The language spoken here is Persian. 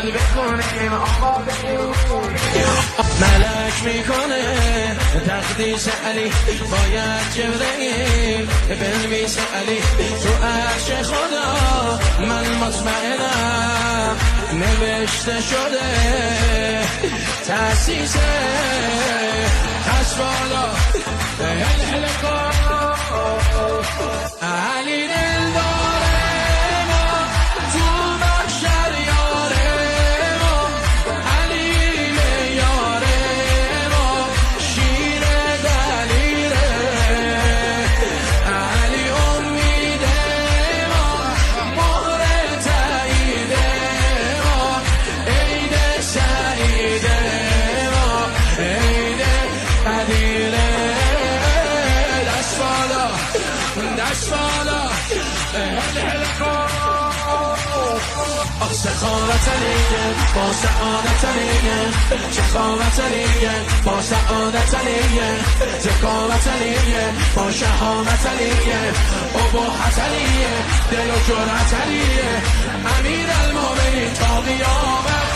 عمل بکنیم آقا ملک میکنه تقدیس علی باید جبرئیل بنویس علی تو عرش خدا من مطمئنم نوشته شده تأسیس حسبالا علی دل داره ما تو محشر یاره ما علی میاره ما شیر دلیره علی امیده ما مهر تاییده ما عید سعیده ما عید قدیره دست بالا سخاوت علیه با سعادت علیه سخاوت علیه با سعادت علیه ذکاوت علیه با شهامت علیه اباحت علیه دل و جرأت علیه امیر المومنین تا قیامت